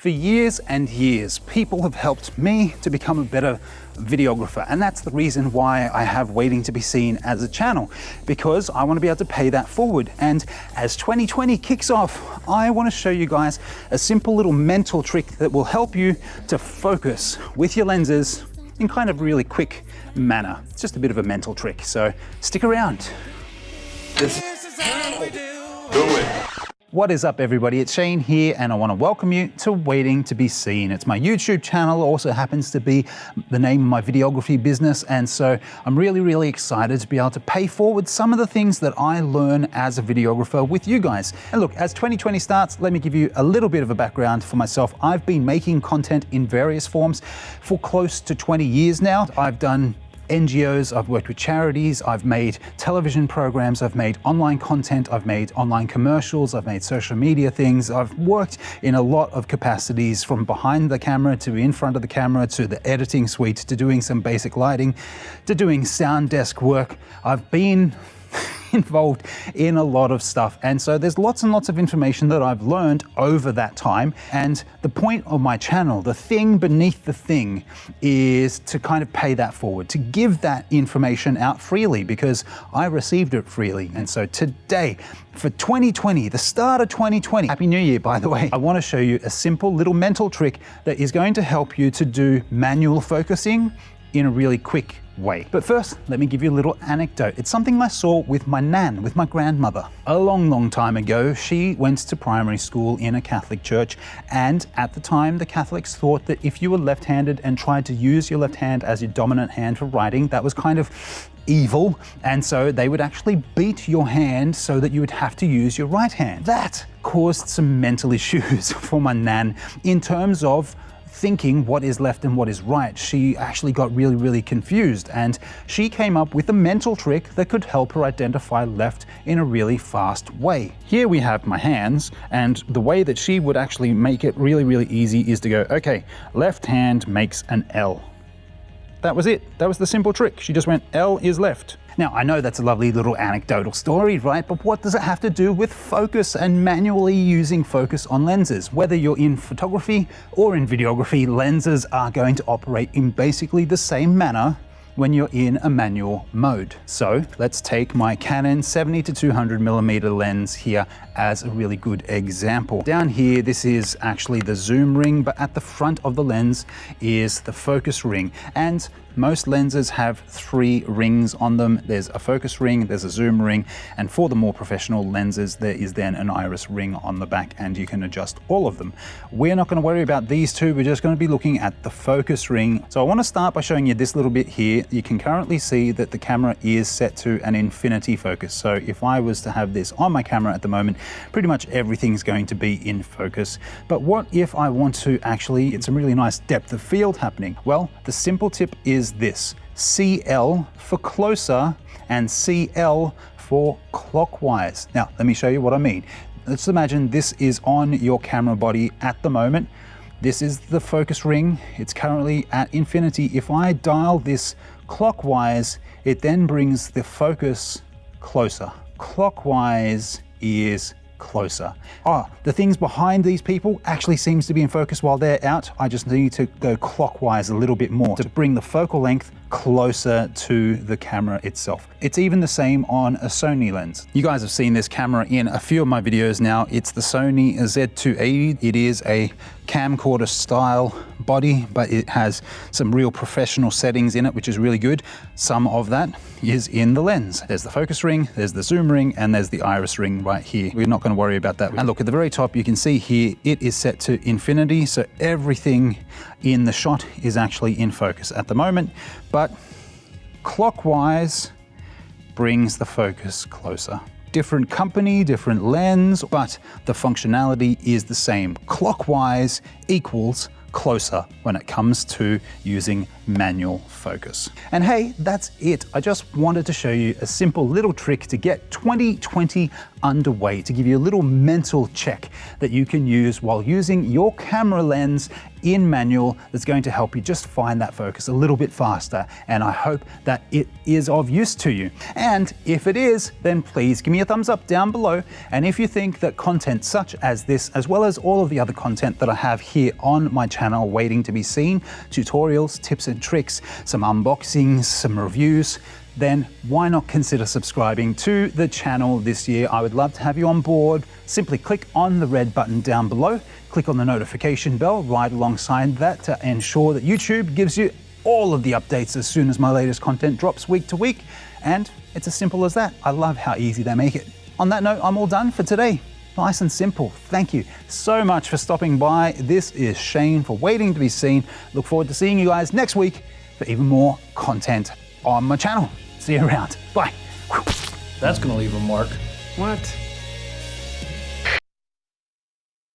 For years and years, people have helped me to become a better videographer, and that's the reason why I have Waiting to Be Seen as a channel, because I want to be able to pay that forward. And as 2020 kicks off, I want to show you guys a simple little mental trick that will help you to focus with your lenses in kind of really quick manner. It's just a bit of a mental trick, so stick around. This is how we do it. What is up, everybody? It's Shane here, and I want to welcome you to Waiting to Be Seen. It's my YouTube channel, also happens to be the name of my videography business, and so I'm really excited to be able to pay forward some of the things that I learn as a videographer with you guys. And look, as 2020 starts, let me give you a little bit of a background for myself. I've been making content in various forms for close to 20 years now. I've done NGOs, I've worked with charities, I've made television programs, I've made online content, I've made online commercials, I've made social media things. I've worked in a lot of capacities, from behind the camera to in front of the camera to the editing suite to doing some basic lighting to doing sound desk work. I've been involved in a lot of stuff, and so there's lots and lots of information that I've learned over that time. And the point of my channel, the thing beneath the thing, is to kind of pay that forward, to give that information out freely, because I received it freely. And so today, for 2020, the start of 2020, Happy New Year, by the way, I want to show you a simple little mental trick that is going to help you to do manual focusing in a really quick way. But first, let me give you a little anecdote. It's something I saw with my nan, with my grandmother. A long time ago, she went to primary school in a Catholic church, and at the time, the Catholics thought that if you were left-handed and tried to use your left hand as your dominant hand for writing, that was kind of evil, and so they would actually beat your hand so that you would have to use your right hand. That caused some mental issues for my nan in terms of thinking what is left and what is right. She actually got really confused, and she came up with a mental trick that could help her identify left in a really fast way. Here we have my hands, and the way that she would actually make it really easy is to go, okay, left hand makes an L. That was it. That was the simple trick. She just went, L is left. Now, I know that's a lovely little anecdotal story, right? But what does it have to do with focus and manually using focus on lenses? Whether you're in photography or in videography, lenses are going to operate in basically the same manner when you're in a manual mode. So let's take my Canon 70 to 200 millimeter lens here as a really good example. Down here, this is actually the zoom ring, but at the front of the lens is the focus ring. And most lenses have 3 rings on them. There's a focus ring, there's a zoom ring, and for the more professional lenses, there is then an iris ring on the back, and you can adjust all of them. We're not going to worry about these two, we're just going to be looking at the focus ring. So I want to start by showing you this little bit here. You can currently see that the camera is set to an infinity focus. So if I was to have this on my camera at the moment, pretty much everything's going to be in focus. But what if I want to actually get some really nice depth of field happening? Well, the simple tip is this: CL for closer and CL for clockwise. Now, let me show you what I mean. Let's imagine this is on your camera body at the moment. This is the focus ring. It's currently at infinity. If I dial this clockwise, it then brings the focus closer. Clockwise is closer. The things behind these people actually seems to be in focus while they're out. I just need to go clockwise a little bit more to bring the focal length closer to the camera itself. It's even the same on a Sony lens. You guys have seen this camera in a few of my videos now. It's the Sony Z280. It is a camcorder style body, but it has some real professional settings in it, which is really good. Some of that is in the lens. There's the focus ring, there's the zoom ring, and there's the iris ring right here. We're not going to worry about that. And look, at the very top, you can see here, it is set to infinity. So everything in the shot is actually in focus at the moment, but clockwise brings the focus closer. Different company, different lens, but the functionality is the same. Clockwise equals closer when it comes to using manual focus. And hey, that's it. I just wanted to show you a simple little trick to get 2020 underway, to give you a little mental check that you can use while using your camera lens in manual that's going to help you just find that focus a little bit faster. And I hope that it is of use to you. And if it is, then please give me a thumbs up down below. And if you think that content such as this, as well as all of the other content that I have here on my channel waiting to be seen, tutorials, tips and tricks, some unboxings, some reviews, then why not consider subscribing to the channel this year? I would love to have you on board. Simply click on the red button down below, click on the notification bell right alongside that to ensure that YouTube gives you all of the updates as soon as my latest content drops week to week. And it's as simple as that. I love how easy they make it. On that note, I'm all done for today. Nice and simple. Thank you so much for stopping by. This is Shane for Waiting to Be Seen. Look forward to seeing you guys next week for even more content on my channel. See you around. Bye. That's gonna leave a mark. What?